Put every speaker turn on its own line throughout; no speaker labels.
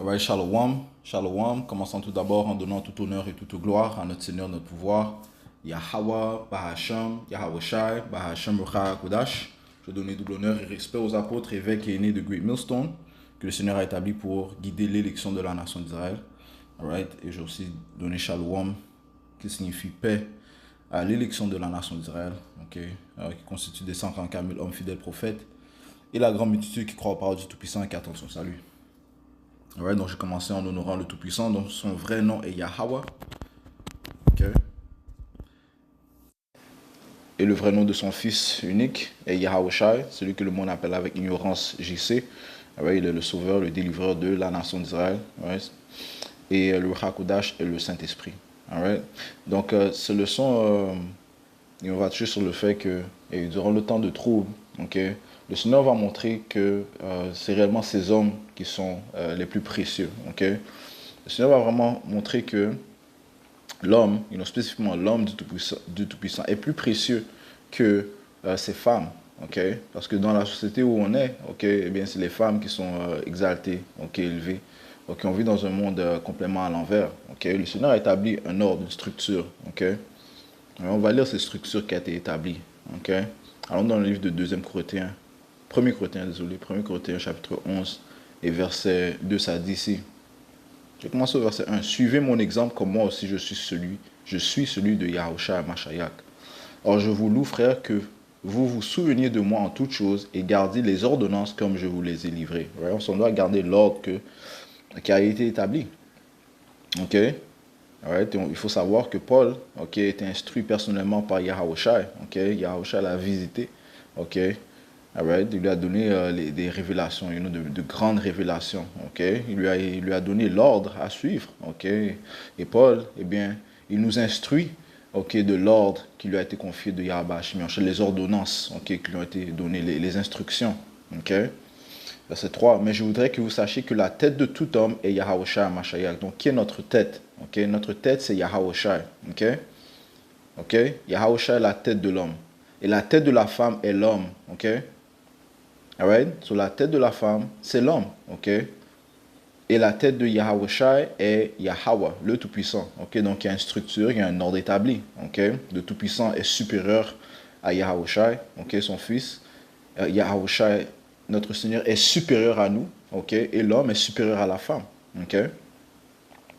Alright, Shalom, Shalom. Commençons tout d'abord en donnant tout honneur et toute gloire à notre Seigneur, notre pouvoir. Yahweh, Bahasham, Yahweh Shai, Bahasham Rucha Kodash. Je donne double honneur et respect aux apôtres, évêques et aînés de Great Millstone, que le Seigneur a établi pour guider l'élection de la nation d'Israël. Alright, et j'ai aussi donné Shalom, qui signifie paix, à l'élection de la nation d'Israël, okay, qui constitue des 144 000 hommes fidèles prophètes, et la grande multitude qui croit aux paroles du Tout-Puissant et qui attend son salut. Alright, donc j'ai commencé en honorant le Tout-Puissant, donc son vrai nom est Yahweh. Okay. Et le vrai nom de son fils unique est Yahweh Shai, celui que le monde appelle avec ignorance JC. Alright, il est le sauveur, le délivreur de la nation d'Israël. Alright. Et le Hakodash est le Saint-Esprit. Alright. Donc, ces leçons, on va toucher sur le fait que durant le temps de trouble, okay, le Seigneur va montrer que c'est réellement ces hommes qui sont les plus précieux. Okay? Le Seigneur va vraiment montrer que l'homme, spécifiquement l'homme du Tout-Puissant, est plus précieux que ces femmes. Okay? Parce que dans la société où on est, okay, eh bien, c'est les femmes qui sont exaltées, okay, élevées. Okay? On vit dans un monde complètement à l'envers. Okay? Le Seigneur a établi un ordre, une structure. Okay? On va lire cette structure qui a été établie. Okay? Allons dans le livre de 2 Corinthiens. 1 Corinthiens, désolé, 1 Corinthiens chapitre 11 et verset 2, ça dit ici. Je commence au verset 1. Suivez mon exemple comme moi aussi je suis celui de Yahushua Mashiach. Or je vous loue, frère, que vous vous souveniez de moi en toutes choses et gardiez les ordonnances comme je vous les ai livrées. Ouais, on s'en doit garder l'ordre qui a été établi. Ok? Right. Il faut savoir que Paul, okay, a été instruit personnellement par Yahushua. Okay? Yahushua l'a visité. Okay? Right. Il lui a donné des révélations, de grandes révélations. Okay? Il lui a donné l'ordre à suivre. Okay? Et Paul, eh bien, il nous instruit, okay, de l'ordre qui lui a été confié de Yahweh Shai, les ordonnances, okay, qui lui ont été données, les instructions. Okay? Verset 3. Mais je voudrais que vous sachiez que la tête de tout homme est Yahushua Mashiach. Donc, qui est notre tête? Okay? Notre tête, c'est Yahushua. Okay? Okay? Yahushua est la tête de l'homme. Et la tête de la femme est l'homme. Okay? Alright? So, la tête de la femme, c'est l'homme. Okay? Et la tête de Yahushua est Yahweh, le Tout-Puissant. Okay? Donc, il y a une structure, il y a un ordre établi. Okay? Le Tout-Puissant est supérieur à Yahushua, okay? Son fils. Yahushua, notre Seigneur, est supérieur à nous. Okay? Et l'homme est supérieur à la femme. Okay?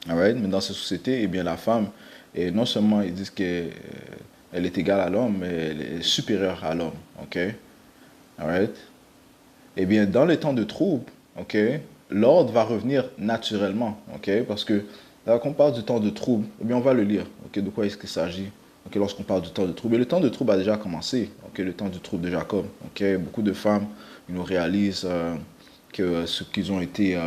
Alright? Mais dans cette société, eh bien, la femme, et non seulement ils disent qu'elle est égale à l'homme, mais elle est supérieure à l'homme. Okay? Alright? Eh bien, dans les temps de trouble, okay, l'ordre va revenir naturellement. Okay? Parce que là, quand on parle du temps de trouble, eh bien, on va le lire. Okay? De quoi est-ce qu'il s'agit? Okay? Lorsqu'on parle du temps de trouble. Et le temps de trouble a déjà commencé. Okay? Le temps du trouble de Jacob. Okay? Beaucoup de femmes nous réalisent que ce qu'ils ont été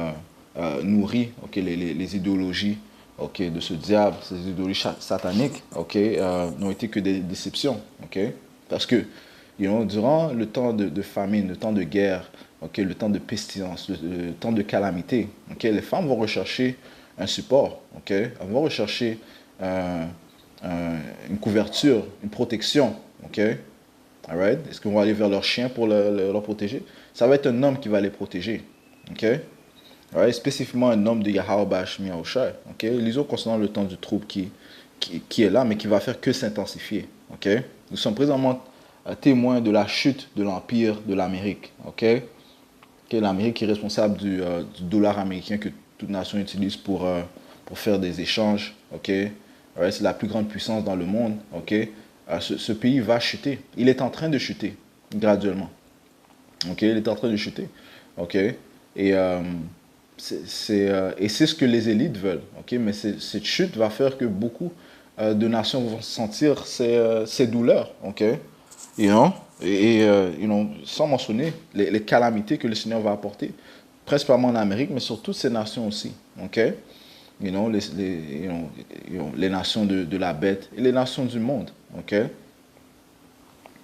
nourris, okay, les idéologies, okay, de ce diable, ces idéologies sataniques, okay, n'ont été que des déceptions. Okay? Parce que durant le temps de famine, le temps de guerre, okay, le temps de pestilence, le temps de calamité, okay, les femmes vont rechercher un support. Okay? Elles vont rechercher une couverture, une protection. Okay? Alright? Est-ce qu'ils vont aller vers leur chien pour leur protéger? Ça va être un homme qui va les protéger. Okay? Alright? Spécifiquement un homme de Yahweh Bashmi Yahushua. Okay? Lisons concernant le temps du trouble qui est là, mais qui va faire que s'intensifier. Okay? Nous sommes présentement témoins de la chute de l'empire de l'Amérique. Okay? Okay? L'Amérique est responsable du dollar américain que toute nation utilise pour faire des échanges. Okay? Alright? C'est la plus grande puissance dans le monde. Okay? Ce pays va chuter. Il est en train de chuter graduellement. Okay? Il est en train de chuter. Okay? Et c'est ce que les élites veulent. Okay? Mais cette chute va faire que beaucoup de nations vont sentir ces douleurs. Okay? Sans mentionner les calamités que le Seigneur va apporter, principalement en Amérique, mais sur toutes ces nations aussi. Okay? Les nations de la bête et les nations du monde. Okay?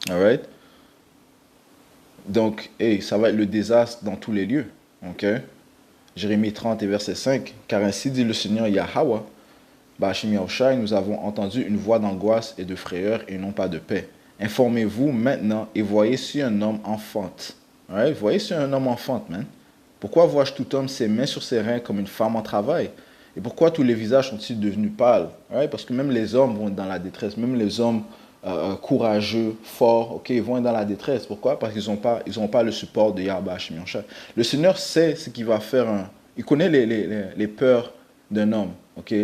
Alright? Donc, ça va être le désastre dans tous les lieux. Okay? Jérémie 30 et verset 5. Car ainsi dit le Seigneur Yahweh, Bashim Yahushai, nous avons entendu une voix d'angoisse et de frayeur et non pas de paix. Informez-vous maintenant et voyez si un homme enfante. Alright? Voyez si un homme enfante, man. Pourquoi vois-je tout homme ses mains sur ses reins comme une femme en travail? Et pourquoi tous les visages sont-ils devenus pâles? Ouais, parce que même les hommes vont être dans la détresse, même les hommes courageux, forts, ok, ils vont être dans la détresse. Pourquoi? Parce qu'ils n'ont pas le support de Yahweh Hashem Yahshua. Le Seigneur sait ce qu'il va faire. Il connaît les peurs d'un homme, ok,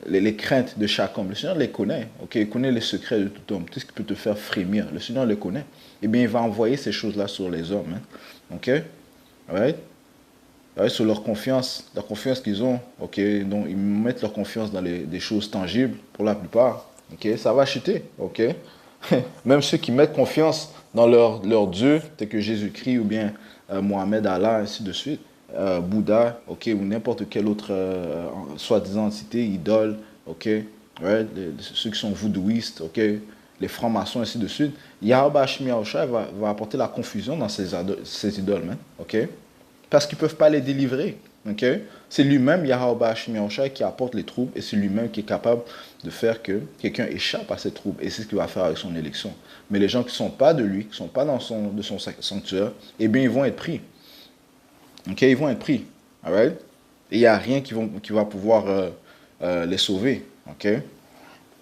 les craintes de chaque homme. Le Seigneur les connaît, ok, il connaît les secrets de tout homme, tout ce qui peut te faire frémir. Le Seigneur les connaît. Eh bien, il va envoyer ces choses-là sur les hommes, hein, ok? Right? Ouais, sur leur confiance qu'ils ont, ok, donc ils mettent leur confiance dans des choses tangibles pour la plupart, ok, ça va chuter, ok. Même ceux qui mettent confiance dans leur Dieu, tel que Jésus-Christ ou bien Mohamed, Allah, ainsi de suite, Bouddha, ok, ou n'importe quelle autre soi-disant entité, idole, ok, right? Ceux qui sont voodooistes, ok, les francs-maçons, ainsi de suite, Yahweh Hashem Yahushua va apporter la confusion dans ces idoles, man, ok. Parce qu'ils ne peuvent pas les délivrer. Okay? C'est lui-même, Yahweh Hashem Yahushua, qui apporte les troubles et c'est lui-même qui est capable de faire que quelqu'un échappe à ces troubles. Et c'est ce qu'il va faire avec son élection. Mais les gens qui ne sont pas de lui, qui ne sont pas de son sanctuaire, eh bien, ils vont être pris. Okay? Ils vont être pris. Alright? Et il n'y a rien qui va pouvoir les sauver. Okay?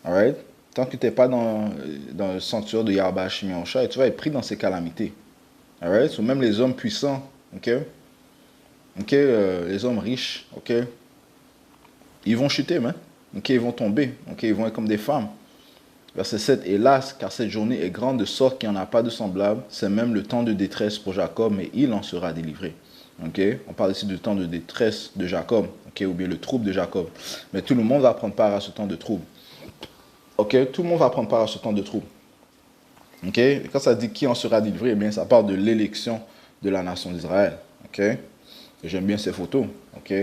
Alright? Tant que tu n'es pas dans le sanctuaire de Yahweh Hashem Yahushua, tu vas être pris dans ces calamités. Alright? So, même les hommes puissants, okay? Ok, les hommes riches, ok, ils vont chuter, man. Ok, ils vont tomber, ok, ils vont être comme des femmes. Verset 7, hélas, car cette journée est grande de sorte qu'il n'y en a pas de semblable. C'est même le temps de détresse pour Jacob, mais il en sera délivré. Ok, on parle ici du temps de détresse de Jacob, ok, ou bien le trouble de Jacob. Mais tout le monde va prendre part à ce temps de trouble. Ok, tout le monde va prendre part à ce temps de trouble. Ok, et quand ça dit qui en sera délivré, eh bien, ça parle de l'élection de la nation d'Israël. Ok. J'aime bien ces photos, ok?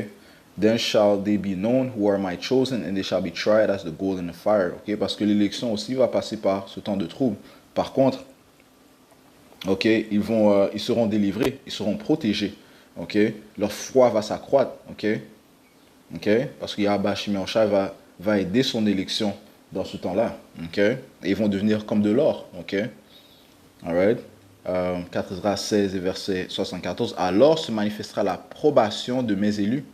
Then shall they be known who are my chosen, and they shall be tried as the gold in the fire, ok? Parce que l'élection aussi va passer par ce temps de trouble. Par contre, ok, ils seront délivrés, ils seront protégés, ok? Leur foi va s'accroître, ok? Ok? Parce que Yahweh Hashem Yahushua va aider son élection dans ce temps-là, ok? Et ils vont devenir comme de l'or, ok? Alright? 4 Esdras 16 et verset 74. Alors se manifestera l'approbation de mes élus,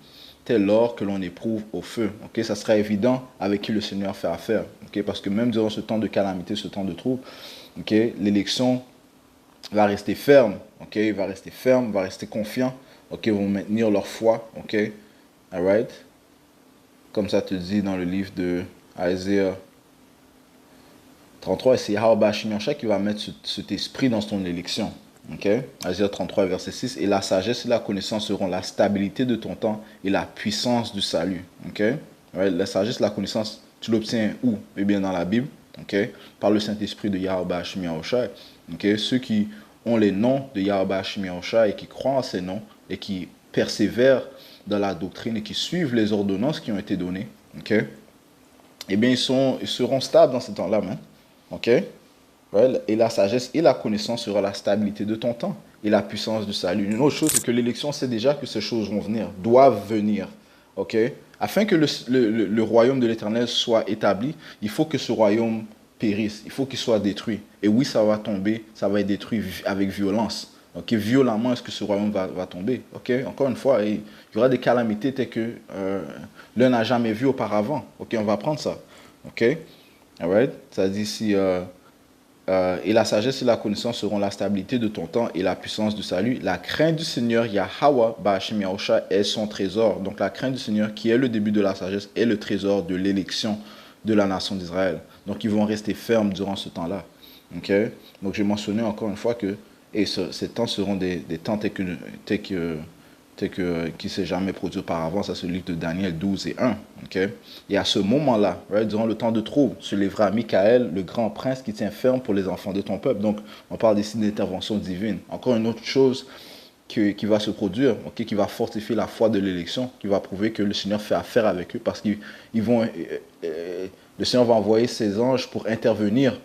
tel l'or que l'on éprouve au feu. Okay? Ça sera évident avec qui le Seigneur fait affaire. Okay? Parce que même durant ce temps de calamité, ce temps de trouble, okay, l'élection va rester ferme. Okay? Va rester ferme, va rester confiant. Okay? Ils vont maintenir leur foi. Okay? Alright? Comme ça te dit dans le livre de Isaiah 33, et c'est Yahweh Hashem Yahushua qui va mettre cet esprit dans ton élection. Okay? Isaiah 33, verset 6. Et la sagesse et la connaissance seront la stabilité de ton temps et la puissance du salut. Okay? Ouais, la sagesse et la connaissance, tu l'obtiens où? Eh bien, dans la Bible. Okay? Par le Saint-Esprit de Yahweh Hashem Yahushua. Okay? Ceux qui ont les noms de Yahweh Hashem Yahushua et qui croient en ces noms et qui persévèrent dans la doctrine et qui suivent les ordonnances qui ont été données. Okay? Eh bien, ils seront stables dans ce temps-là, hein? Ok? Ouais, et la sagesse et la connaissance sera la stabilité de ton temps et la puissance du salut. Une autre chose, c'est que l'élection sait déjà que ces choses vont venir, doivent venir. Ok? Afin que le royaume de l'Éternel soit établi, il faut que ce royaume périsse, il faut qu'il soit détruit. Et oui, ça va tomber, ça va être détruit avec violence. Ok? Violemment, est-ce que ce royaume va tomber? Ok? Encore une fois, il y aura des calamités telles que l'un n'a jamais vu auparavant. Ok? On va prendre ça. Ok? Alright? Ça dit ici, et la sagesse et la connaissance seront la stabilité de ton temps et la puissance du salut. La crainte du Seigneur, Yahweh, Ba'ashem Yahusha, est son trésor. Donc la crainte du Seigneur, qui est le début de la sagesse, est le trésor de l'élection de la nation d'Israël. Donc ils vont rester fermes durant ce temps-là. Okay? Donc j'ai mentionné encore une fois que ces temps seront des temps qui ne s'est jamais produit auparavant. Ça, c'est le livre de Daniel 12 et 1. Okay? Et à ce moment-là, right, durant le temps de trouble, se lèvera Michael, le grand prince qui tient ferme pour les enfants de ton peuple. Donc, on parle ici d'intervention divine. Encore une autre chose qui va se produire, okay, qui va fortifier la foi de l'élection, qui va prouver que le Seigneur fait affaire avec eux, parce qu'ils vont... le Seigneur va envoyer ses anges pour intervenir,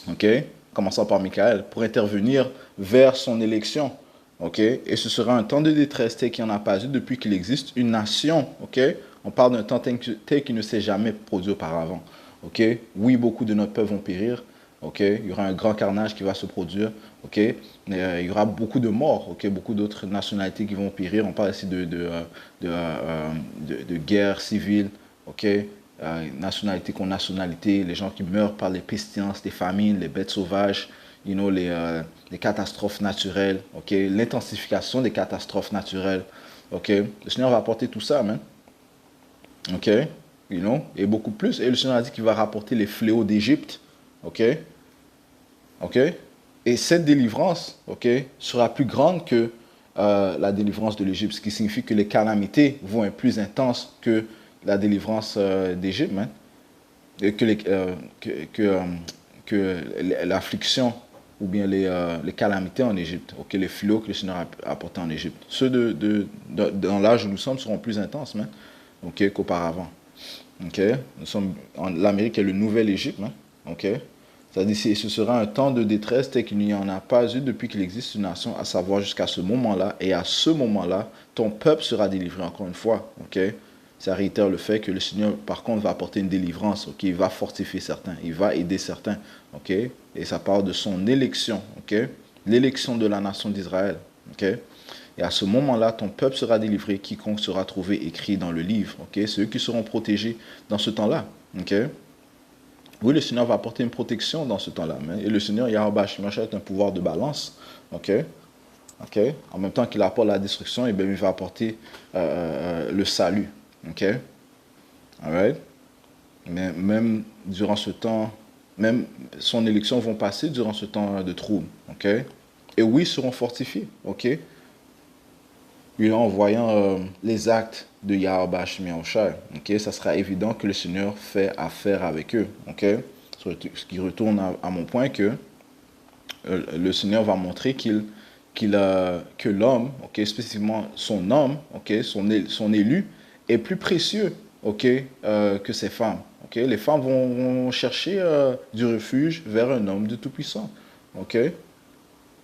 okay, commençant par Michael, pour intervenir vers son élection. Okay? Et ce sera un temps de détresse tel qu'il n'y en a pas eu depuis qu'il existe une nation. Okay? On parle d'un temps tel qu'il ne s'est jamais produit auparavant. Okay? Oui, beaucoup de notre peuple vont périr. ok? Il y aura un grand carnage qui va se produire, ok? Il y aura beaucoup de morts, ok? Beaucoup d'autres nationalités qui vont périr. On parle ici de guerre civile, ok? Nationalité contre nationalité, les gens qui meurent par les pestilences, les famines, les bêtes sauvages, les catastrophes naturelles, ok? L'intensification des catastrophes naturelles, ok? Le Seigneur va apporter tout ça, man. Ok? Et beaucoup plus. Et le Seigneur a dit qu'il va rapporter les fléaux d'Égypte, ok? Ok? Et cette délivrance, ok, sera plus grande que la délivrance de l'Égypte, ce qui signifie que les calamités vont être plus intenses que la délivrance d'Égypte, hein, et que l'affliction ou bien les calamités en Égypte, ok, les fléaux que le Seigneur a apportés en Égypte. Ceux dans l'âge où nous sommes seront plus intenses, hein, ok, qu'auparavant. Ok? L'Amérique est le nouvel Égypte, hein, ok? C'est-à-dire que ce sera un temps de détresse tel qu'il n'y en a pas eu depuis qu'il existe une nation, à savoir jusqu'à ce moment-là. Et à ce moment-là, ton peuple sera délivré encore une fois. Ok? Ça réitère le fait que le Seigneur, par contre, va apporter une délivrance. Ok? Il va fortifier certains. Il va aider certains. Ok? Et ça parle de son élection. Ok? L'élection de la nation d'Israël. Ok? Et à ce moment-là, ton peuple sera délivré, quiconque sera trouvé écrit dans le livre. Ok? C'est eux qui seront protégés dans ce temps-là. Ok? Oui, le Seigneur va apporter une protection dans ce temps-là. Et le Seigneur, Yahweh Shemashah, est un pouvoir de balance. OK? OK? En même temps qu'il apporte la destruction, et bien, il va apporter le salut. OK? All right? Mais même durant ce temps, même son élection vont passer durant ce temps de trouble. OK? Et oui, ils seront fortifiés. OK? En voyant les actes de Yahweh Shemashah, ok, ça sera évident que le Seigneur fait affaire avec eux. Ok, ce qui retourne à mon point que le Seigneur va montrer que l'homme, ok, spécifiquement son homme, ok, son élu, est plus précieux, ok, que ses femmes. Ok, les femmes vont chercher du refuge vers un homme de tout-puissant. Ok,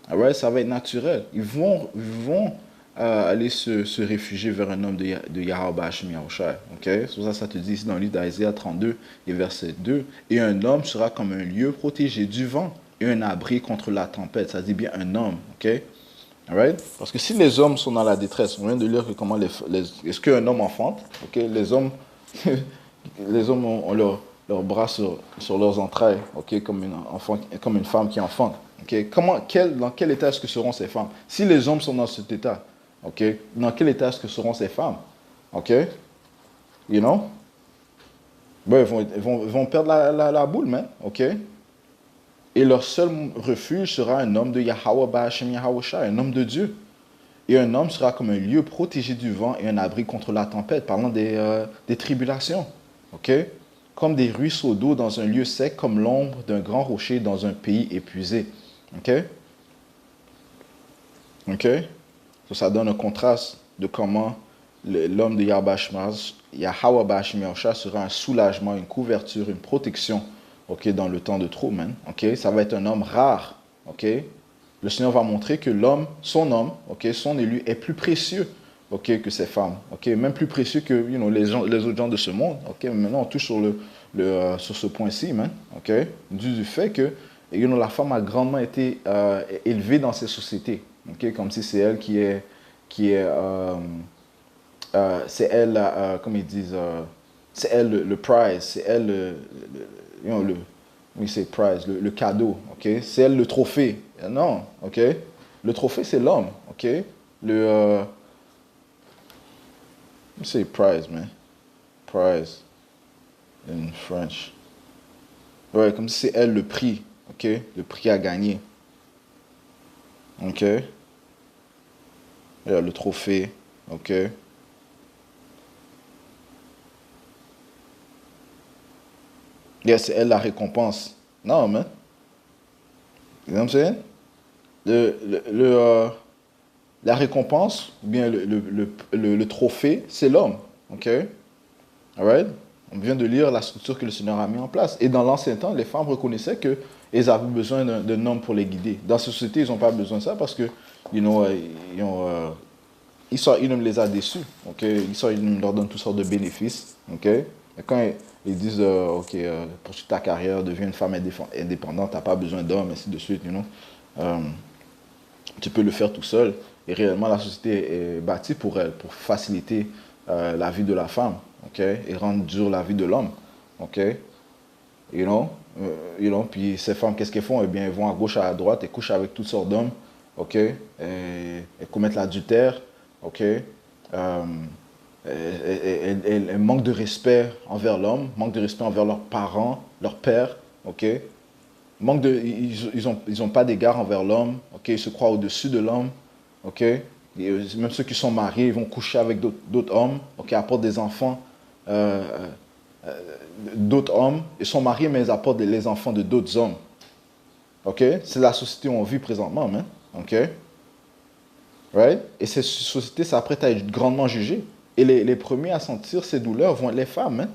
right, ça va être naturel. Ils vont aller se réfugier vers un homme de Yahweh Hashem Yahushua. Okay? C'est pour ça te dit ici dans le livre d'Isaiah 32 et verset 2. Et un homme sera comme un lieu protégé du vent et un abri contre la tempête. Ça dit bien un homme. Okay? Right? Parce que si les hommes sont dans la détresse, on vient de lire que comment est-ce qu'un homme enfante? Okay? Les hommes ont leurs bras sur leurs entrailles, okay? Comme une femme qui enfante. Okay? Dans quel état est-ce que seront ces femmes? Si les hommes sont dans cet état, okay? Dans quel état est-ce que seront ces femmes? Okay? You know? Ben, ils vont perdre la boule, man. Okay? Et leur seul refuge sera un homme de Yahweh Ba'ashem Yahushua, un homme de Dieu. Et un homme sera comme un lieu protégé du vent et un abri contre la tempête, parlant des tribulations. OK? Comme des ruisseaux d'eau dans un lieu sec, comme l'ombre d'un grand rocher dans un pays épuisé. OK? OK? Ça donne un contraste de comment l'homme de Yahweh Ba'ashem Yahushua sera un soulagement, une couverture, une protection, OK, dans le temps de trop, man. OK? Ça va être un homme rare. OK? Le Seigneur va montrer que son homme, okay, son élu, est plus précieux, okay, que ses femmes. Okay? Même plus précieux que les autres gens de ce monde. Okay? Maintenant, on touche sur ce point-ci, man. Okay? Du fait que la femme a grandement été élevée dans ces sociétés. Okay? Comme si c'est elle c'est elle, comme ils disent, c'est elle le prize, c'est elle oui, c'est prize, le cadeau, ok? C'est elle le trophée. Non, ok? Le trophée, c'est l'homme, ok? C'est prize, man. Prize, in French. Ouais, comme si c'est elle le prix, ok? Le prix à gagner. Ok? Le trophée, ok? C'est elle la récompense. Non, man. You know what I'm saying? La récompense, ou bien le trophée, c'est l'homme. OK? Alright? On vient de lire la structure que le Seigneur a mis en place. Et dans l'ancien temps, les femmes reconnaissaient qu'elles avaient besoin d'un homme pour les guider. Dans la société, ils n'ont pas besoin de ça parce que, Issoire, il les a déçus. Okay? Issoire, il leur donne toutes sortes de bénéfices. Okay? Et ils disent, OK, poursuis ta carrière, deviens une femme indépendante, tu n'as pas besoin d'hommes, ainsi de suite, you know. Euh, Tu peux le faire tout seul. Et réellement, la société est bâtie pour elle, pour faciliter la vie de la femme, OK? Et rendre dur la vie de l'homme, OK? You know? Puis ces femmes, qu'est-ce qu'elles font? Eh bien, elles vont à gauche, à droite, elles couchent avec toutes sortes d'hommes, OK? Elles commettent l'adultère, OK? Elles manquent de respect envers l'homme, manquent de respect envers leurs parents, leur père, OK? Ils ont pas d'égard envers l'homme, ok? Ils se croient au-dessus de l'homme, ok? Et même ceux qui sont mariés, ils vont coucher avec d'autres hommes, ok? Apportent des enfants euh, d'autres hommes. Ils sont mariés, mais ils apportent les enfants de d'autres hommes, ok? C'est la société où on vit présentement, man, ok? Right? Et cette société s'apprête à être grandement jugée. Et les premiers à sentir ces douleurs vont être les femmes, man.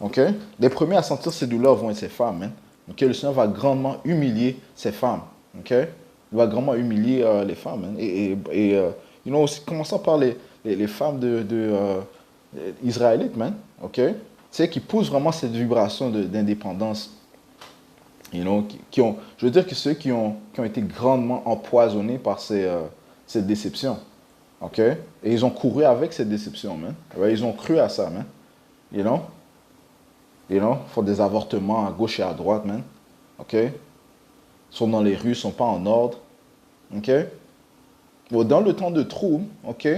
OK? Les premiers à sentir ces douleurs vont être ces femmes, hein. OK? Le Seigneur va grandement humilier ces femmes. OK? Il va grandement humilier les femmes, hein. Aussi, commençant par les femmes israélites, man. OK? C'est qui poussent vraiment cette vibration d'indépendance. Je veux dire que ceux qui ont été grandement empoisonnés par cette déception. OK? Et ils ont couru avec cette déception, man. Ouais, ils ont cru à ça, man. You know? Font des avortements à gauche et à droite, man. OK? Sont dans les rues, sont pas en ordre. OK? Bon, dans le temps de trouble, OK?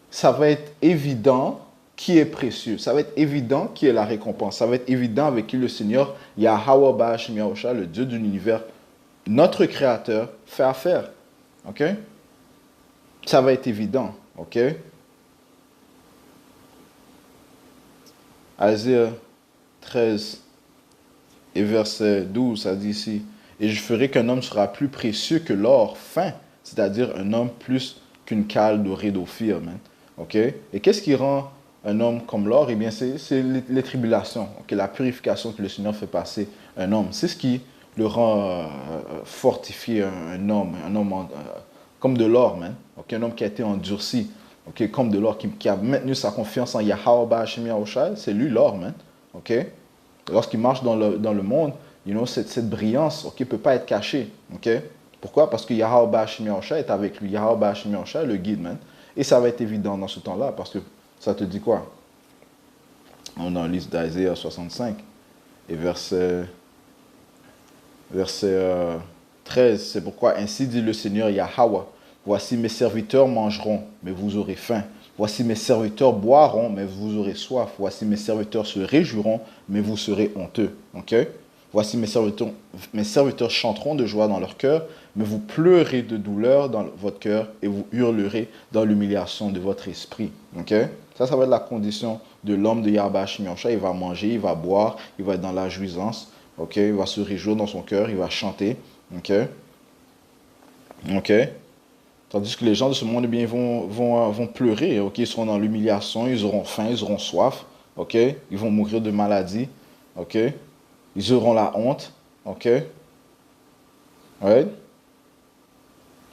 Ça va être évident qui est précieux. Ça va être évident qui est la récompense. Ça va être évident avec qui le Seigneur, Yahweh Ba'ashem Yahusha, le Dieu de l'univers, notre Créateur, fait affaire. OK? Ça va être évident. OK? Isaiah 13 et verset 12, ça dit ici, « Et je ferai qu'un homme sera plus précieux que l'or fin, c'est-à-dire un homme plus qu'une cale dorée d'Ophir. » OK? Et qu'est-ce qui rend un homme comme l'or? Eh bien, c'est les tribulations, okay? La purification que le Seigneur fait passer un homme. C'est ce qui le rend fortifié, un homme comme de l'or, man. Okay? Un homme qui a été endurci, okay? Comme de l'or, qui a maintenu sa confiance en Yahweh Ba'ashem Yahushua, c'est lui l'or, man. OK? Lorsqu'il marche dans le monde, cette brillance, OK, ne peut pas être cachée. OK? Pourquoi? Parce que Yahweh Ba'ashem Yahushua est avec lui. Yahweh Ba'ashem Yahushua est le guide, man. Et ça va être évident dans ce temps-là, parce que ça te dit quoi? On est dans le livre d'Isaiah 65, et verset 13. C'est pourquoi ainsi dit le Seigneur Yahweh. Voici mes serviteurs mangeront, mais vous aurez faim. Voici mes serviteurs boiront, mais vous aurez soif. Voici mes serviteurs se réjouiront, mais vous serez honteux. Okay? Voici mes serviteurs chanteront de joie dans leur cœur, mais vous pleurez de douleur dans votre cœur et vous hurlerez dans l'humiliation de votre esprit. Okay? Ça va être la condition de l'homme de Yahweh Ba'ashem Yahushua. Il va manger, il va boire, il va être dans la jouissance. Okay? Il va se réjouir dans son cœur, il va chanter. Okay? Okay? Tandis que les gens de ce monde, eh bien, vont pleurer. Okay? Ils seront dans l'humiliation, ils auront faim, ils auront soif. Okay? Ils vont mourir de maladie. Okay? Ils auront la honte. Okay? Right?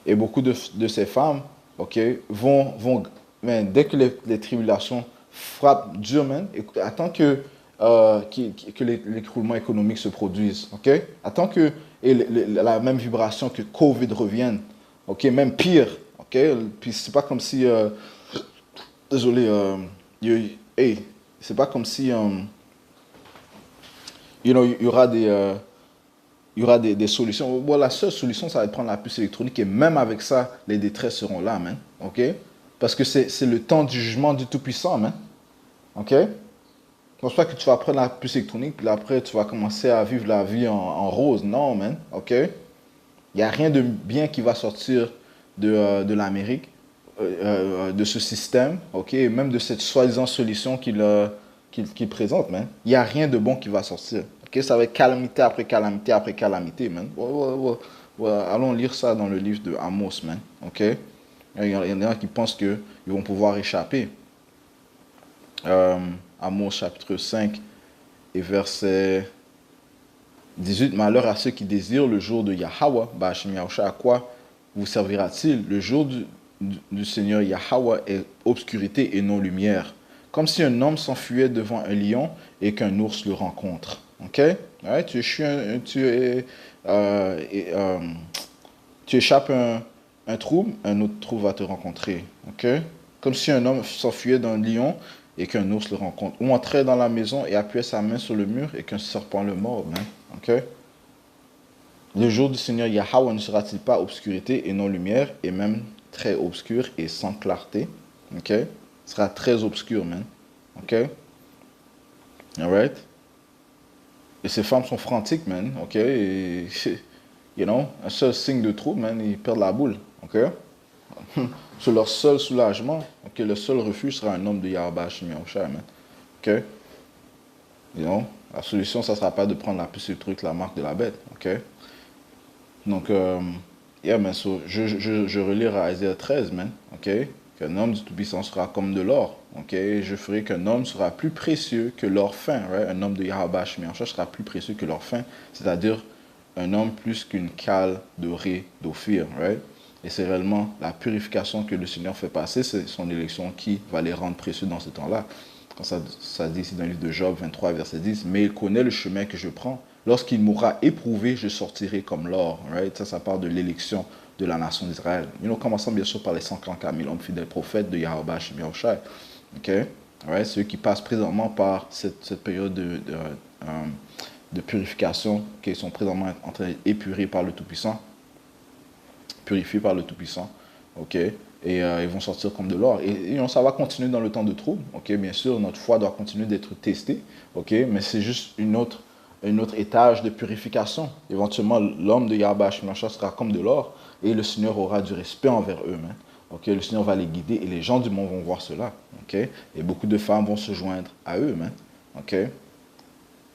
Et beaucoup de ces femmes, okay, dès que les tribulations frappent dur, attends que l'écroulement économique se produise. Okay? Attends que la même vibration que COVID revienne. OK, même pire. OK, puis c'est pas comme si désolé, c'est pas comme si il y aura des solutions. Bon, la seule solution, ça va être prendre la puce électronique, et même avec ça, les détresses seront là, man. OK? Parce que c'est le temps du jugement du Tout-Puissant, man. OK? Je pense pas que tu vas prendre la puce électronique, puis après, tu vas commencer à vivre la vie en rose. Non, man. OK? Il n'y a rien de bien qui va sortir de l'Amérique, de ce système, ok, et même de cette soi-disant solution qu'il présente, man. Il n'y a rien de bon qui va sortir. Ok, ça va être calamité après calamité après calamité, man. Allons lire ça dans le livre de Amos, man. Ok, il y en a qui pensent qu'ils vont pouvoir échapper. Amos chapitre 5 et verset 18. Malheur à ceux qui désirent le jour de Yahweh, Ba'ashem Yahushua, à quoi vous servira-t-il? Le jour du Seigneur Yahweh est obscurité et non lumière. comme si un homme s'enfuyait devant un lion et qu'un ours le rencontre. OK? Ouais, tu échappes un trouble, un autre trouble va te rencontrer. OK? Comme si un homme s'enfuyait d'un lion et qu'un ours le rencontre. Ou entrait dans la maison et appuyait sa main sur le mur et qu'un serpent le mord. Hein? OK? Le jour du Seigneur Yahweh ne sera-t-il pas obscurité et non lumière, et même très obscur et sans clarté? OK? Ce sera très obscur, man. OK? Alright? Et ces femmes sont frantiques, man. OK? Et, un seul signe de trouble, man, ils perdent la boule. OK? Sur leur seul soulagement, OK, le seul refuge sera un homme de Yahweh Shemiyahushua, man. OK? La solution, ça ne sera pas de prendre la puce du truc, la marque de la bête. OK? Donc, je relire à Isaiah 13, man. OK? Qu'un homme du Tout-Puissant sera comme de l'or. OK? Je ferai qu'un homme sera plus précieux que l'or fin. Right? Un homme de Yahweh Shemiyahushua sera plus précieux que l'or fin. C'est-à-dire un homme plus qu'une cale dorée d'Ophir. Right? Et c'est réellement la purification que le Seigneur fait passer, c'est son élection qui va les rendre précieux dans ce temps-là. Quand ça dit ici dans le livre de Job 23, verset 10, « Mais il connaît le chemin que je prends. Lorsqu'il m'aura éprouvé, je sortirai comme l'or. » Right? Ça parle de l'élection de la nation d'Israël. Commençons bien sûr par les 144 000 hommes fidèles prophètes de Yahweh Shemiyahushua. Okay? Right? Ceux qui passent présentement par cette période de purification, qui sont présentement en train d'être par le Tout-Puissant. Purifiés par le Tout-Puissant. OK? Et ils vont sortir comme de l'or. Et ça va continuer dans le temps de trouble. OK? Bien sûr, notre foi doit continuer d'être testée. OK? Mais c'est juste un autre étage de purification. Éventuellement, l'homme de Yahweh Shemiyahushua sera comme de l'or et le Seigneur aura du respect envers eux. Hein? OK? Le Seigneur va les guider et les gens du monde vont voir cela. OK? Et beaucoup de femmes vont se joindre à eux. Hein? OK?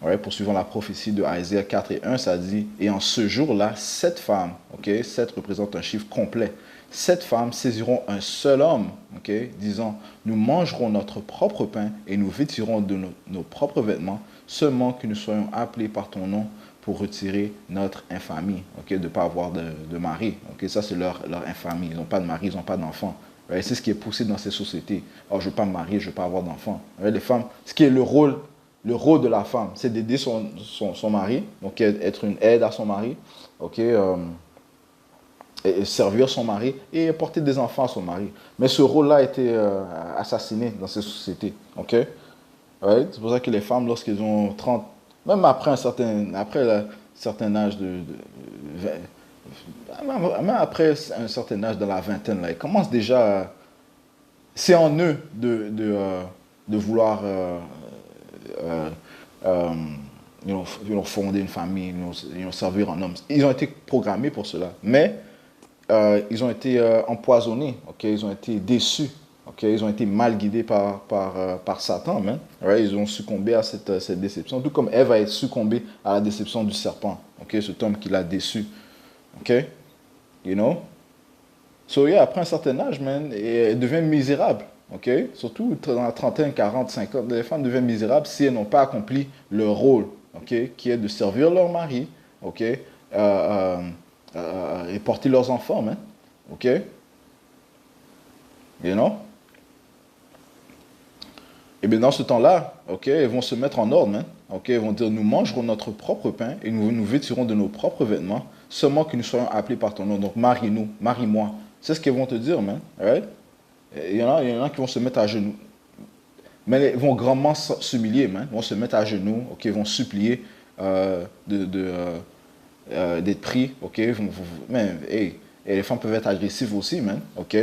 Ouais, poursuivant la prophétie de Isaiah 4 et 1, ça dit, et en ce jour-là, 7 femmes, ok, 7 représente un chiffre complet, 7 femmes saisiront un seul homme, ok, disant, nous mangerons notre propre pain et nous vêtirons de nos propres vêtements, seulement que nous soyons appelés par ton nom pour retirer notre infamie, ok, de ne pas avoir de mari, ok, ça c'est leur infamie, ils n'ont pas de mari, ils n'ont pas d'enfants. Ouais, c'est ce qui est poussé dans ces sociétés. Oh, je ne veux pas me marier, je ne veux pas avoir d'enfants. Ouais, les femmes, ce qui est le rôle de la femme, c'est d'aider son mari, donc être une aide à son mari, ok, et servir son mari et porter des enfants à son mari. Mais ce rôle-là a été assassiné dans ces sociétés, ok. Ouais, c'est pour ça que les femmes, lorsqu'elles ont 30, même après un certain âge même après un certain âge dans la vingtaine, là, ils commencent déjà, c'est en eux de vouloir fonder une famille, servir un homme. Ils ont été programmés pour cela, mais ils ont été empoisonnés, okay? Ils ont été déçus, okay? Ils ont été mal guidés par Satan. Hein? Right? Ils ont succombé à cette déception, tout comme Ève a succombé à la déception du serpent, okay? Cet homme qui l'a déçu. Okay? So, après un certain âge, man, elle devient misérable. Okay? Surtout dans la trentaine, 40, 50, les femmes deviennent misérables si elles n'ont pas accompli leur rôle, okay? Qui est de servir leur mari, okay? Et porter leurs enfants. Man. Okay? Et bien dans ce temps-là, okay, elles vont se mettre en ordre. Man. Okay? Elles vont dire, nous mangerons notre propre pain et nous vêtirons de nos propres vêtements, seulement que nous soyons appelés par ton nom. Donc marie-nous, marie-moi. C'est ce qu'elles vont te dire, man. Right? Il y en a qui vont se mettre à genoux. Mais ils vont grandement s'humilier, man. Ils vont se mettre à genoux, ok, ils vont supplier d'être pris, ok. Mais et les femmes peuvent être agressives aussi, man, ok.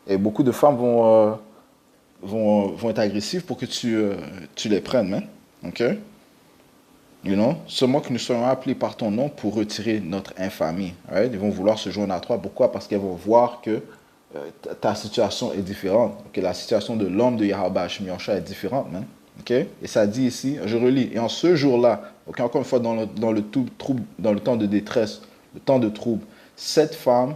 Et beaucoup de femmes vont être agressives pour que tu les prennes, man, ok. Seulement que nous soyons appelés par ton nom pour retirer notre infamie. Right? Ils vont vouloir se joindre à toi. Pourquoi? Parce qu'elles vont voir que ta situation est différente. Okay? La situation de l'homme de Yahweh Shemiyahushua est différente. Man. Okay? Et ça dit ici, je relis, et en ce jour-là, okay, encore une fois dans le temps de détresse, le temps de trouble, 7 femmes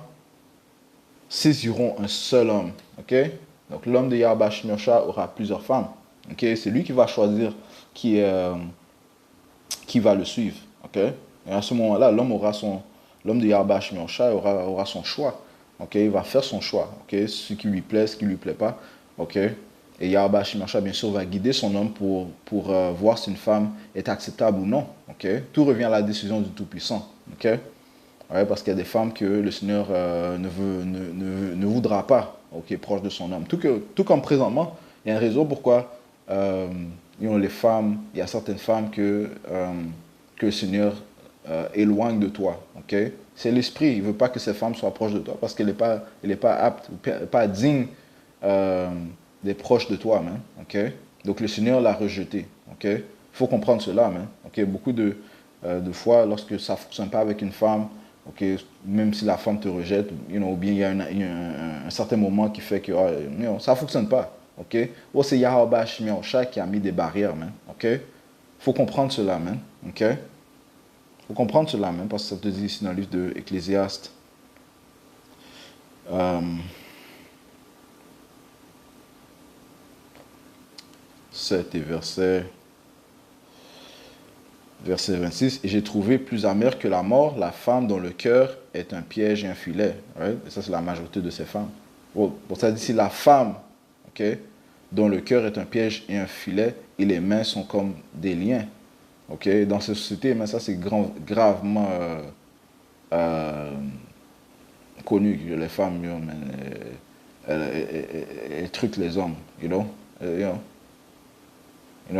saisiront un seul homme. Okay? Donc l'homme de Yahweh Shemiyahushua aura plusieurs femmes. Okay? C'est lui qui va choisir qui va le suivre. Okay? Et à ce moment-là, l'homme de Yahweh Shemiyahushua aura son choix. Okay? Il va faire son choix. Okay? Ce qui lui plaît, ce qui ne lui plaît pas. Okay? Et Yahweh Shimonsha, bien sûr, va guider son homme pour voir si une femme est acceptable ou non. Okay? Tout revient à la décision du Tout-Puissant. Okay? Ouais, parce qu'il y a des femmes que le Seigneur ne voudra pas, okay, proche de son homme. Tout comme présentement, il y a une raison pourquoi les femmes, il y a certaines femmes que le Seigneur éloigne de toi. Okay? C'est l'esprit. Il ne veut pas que ces femmes soient proches de toi parce qu'elle n'est pas apte, pas digne d'être proche de toi. Man. Okay? Donc le Seigneur l'a rejeté. Okay? Il faut comprendre cela. Man. Okay? Beaucoup de fois, lorsque ça ne fonctionne pas avec une femme, okay, même si la femme te rejette, ou bien il y a un certain moment qui fait que ça ne fonctionne pas. Okay? Oh, c'est Yahweh Shimonsha qui a mis des barrières. Man. Okay? Faut comprendre cela, man. OK? Faut comprendre cela, man, parce que ça te dit ici dans le livre de Ecclésiaste. 7 et verset 26. Et j'ai trouvé plus amer que la mort la femme dont le cœur est un piège et un filet. Right? Et ça, c'est la majorité de ces femmes. Bon, ça dit ici la femme, OK, dont le cœur est un piège et un filet, et les mains sont comme des liens. Okay? Dans cette société, mais ça c'est gravement connu que les femmes, elles truquent les hommes,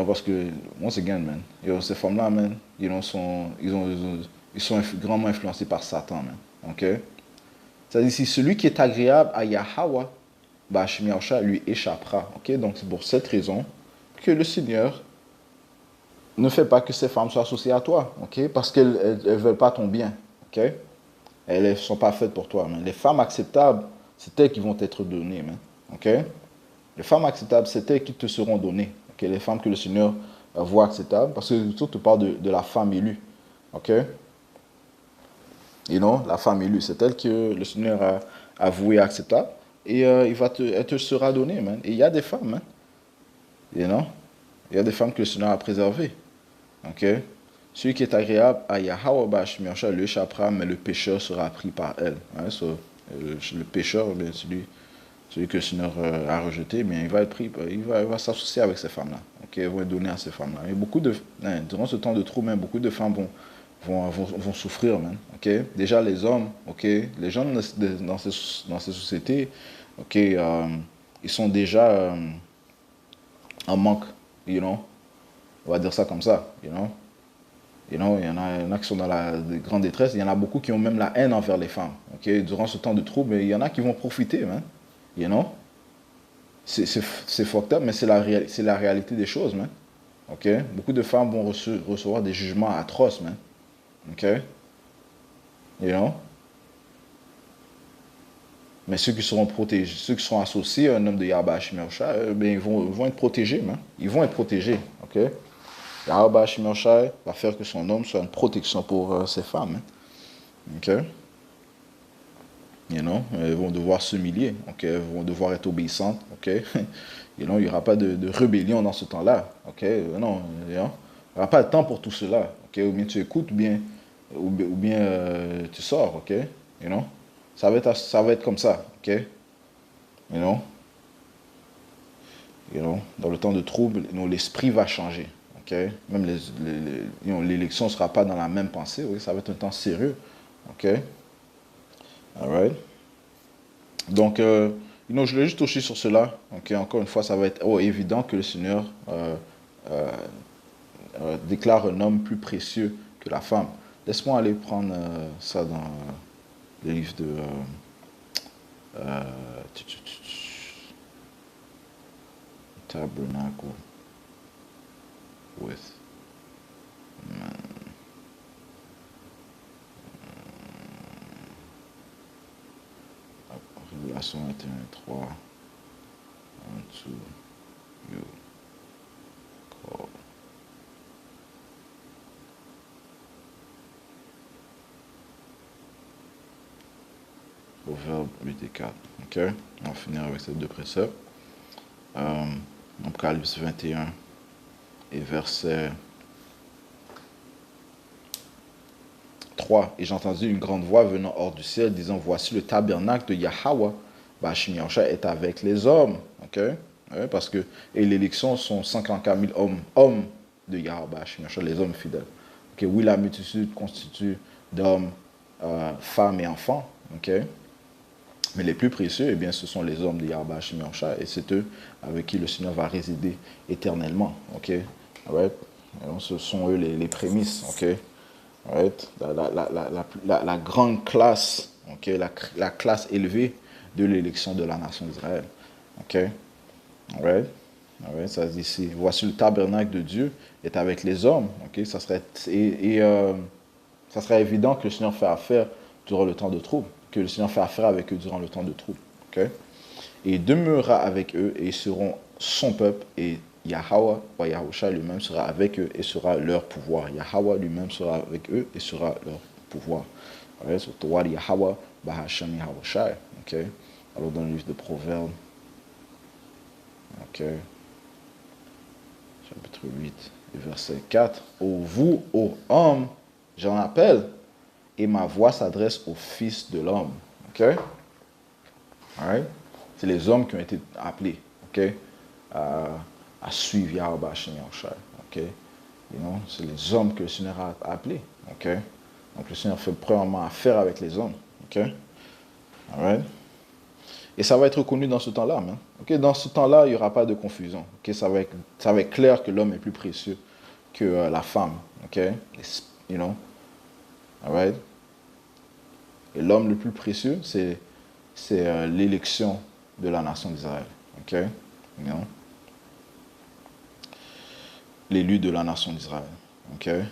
parce que, once again, man, ces femmes-là, man, ils sont grandement influencés par Satan, man. Okay? C'est-à-dire, si celui qui est agréable à Yahweh, Shimonsha lui échappera. Okay? Donc c'est pour cette raison que le Seigneur ne fait pas que ces femmes soient associées à toi, okay? Parce qu'elles ne veulent pas ton bien. Okay? Elles ne sont pas faites pour toi. Man. Les femmes acceptables, c'est elles qui vont t'être données. Man. Okay? Les femmes acceptables, c'est elles qui te seront données. Okay? Les femmes que le Seigneur voit acceptables, parce que tout te parle de la femme élue. Okay? La femme élue, c'est elle que le Seigneur a vouée acceptable. Et elle te sera donnée. Man. Et il y a des femmes, man. Il y a des femmes que le Seigneur a préservées. Okay? Celui qui est agréable à Yahweh Shimonsha lui échappera, mais le pécheur sera pris par elle. Hein? Le pécheur, bien, celui que le Seigneur a rejeté, bien, il va être pris, il va s'associer avec ces femmes-là. Okay? Ils vont être donnés à ces femmes-là. Et durant ce temps de trouble, beaucoup de femmes vont souffrir. Man. Okay? Déjà les hommes, okay? Les gens dans ces sociétés, okay, ils sont déjà en manque, on va dire ça comme ça, il y en a qui sont dans la grande détresse, il y en a beaucoup qui ont même la haine envers les femmes. Okay? Durant ce temps de trouble, il y en a qui vont profiter, man. C'est fucked up, mais c'est la réalité des choses, man. Okay? Beaucoup de femmes vont recevoir des jugements atroces, man. Okay? Mais ceux qui seront protégés, ceux qui seront associés à un homme de Yahweh Shimonsha, ils vont être protégés, man. Ils vont être protégés, ok? Yahweh Shimonsha va faire que son homme soit une protection pour ces femmes, hein? Ok? Elles vont devoir s'humilier, ok? Elles vont devoir être obéissantes, ok? Il n'y aura pas de rébellion dans ce temps-là, ok? Non, il n'y aura pas de temps pour tout cela, ok? Ou bien tu écoutes, ou bien tu sors, ok? Ça va être comme ça, ok? Dans le temps de trouble, l'esprit va changer, ok? Même l'élection ne sera pas dans la même pensée, oui? Ça va être un temps sérieux, ok? Alright? Donc, je voulais juste toucher sur cela, ok? Encore une fois, ça va être évident que le Seigneur déclare un homme plus précieux que la femme. Laisse-moi aller prendre ça dans le livre de... Tabernacle with man. Révélation 21:3. Unto you call. Proverbe 8:4. Ok? On va finir avec ces deux préceptes. Apocalypse 21 et verset 3. Et j'ai entendu une grande voix venant hors du ciel disant, voici le tabernacle de Yahweh, Shimonsha est avec les hommes. Okay? Ouais, parce que et l'élection sont 54 000 hommes de Yahweh Hashem Yahshua, les hommes fidèles. Okay, oui, la multitude constitue d'hommes, femmes et enfants. Okay? Mais les plus précieux, eh bien, ce sont les hommes de Yahweh Hashem Yahshua, et c'est eux avec qui le Seigneur va résider éternellement. Okay? Right? Donc, ce sont eux les prémices. Okay? Right? La grande classe, okay? La classe élevée de l'élection de la nation d'Israël. Okay? Right? Right? Ça dit ici, voici le tabernacle de Dieu est avec les hommes. Okay? Ça serait, ça serait évident que le Seigneur fait affaire durant le temps de trouble, que le Seigneur fait affaire avec eux durant le temps de trouble. Okay? Et il demeurera avec eux et ils seront son peuple, et Yahweh, ou Yahusha lui-même sera avec eux et sera leur pouvoir. Yahweh lui-même sera avec eux et sera leur pouvoir. Right? So, Towar Yahweh, Bahashem Yahusha. Okay? Alors dans le livre de Proverbes, okay. Chapitre 8, verset 4. Ô vous, ô hommes, j'en appelle, et ma voix s'adresse aux fils de l'homme. Okay? Right? C'est les hommes qui ont été appelés, okay? À suivre Yahweh Hashem Yahshua. Okay? You know? C'est les hommes que le Seigneur a appelés. Okay? Donc le Seigneur fait premièrement affaire avec les hommes. Okay? Right? Et ça va être reconnu dans ce temps-là. Hein? Okay? Dans ce temps-là, il n'y aura pas de confusion. Okay? Ça va être clair que l'homme est plus précieux que la femme. Okay? You know? Right? Et l'homme le plus précieux, c'est l'élection de la nation d'Israël. Okay? You know? L'élu de la nation d'Israël. Okay?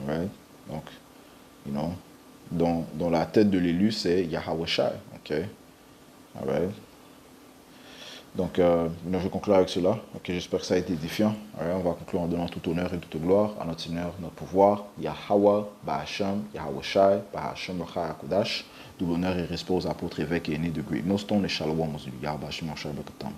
Right? Donc, you know, dont la tête de l'élu, c'est Yahweh Shai. Okay? Right? Donc, je vais conclure avec cela. Okay? J'espère que ça a été édifiant. Right? On va conclure en donnant tout honneur et toute gloire à notre Seigneur, notre pouvoir. Yahweh, Bahashem, Yahweh Shai, Bahashem, Locha Hakudash. Tout l'honneur et respect aux apôtres, évêques et aînés de Great Millstone et Shalom aux Yahweh Bahashem, Shai, Bakatam.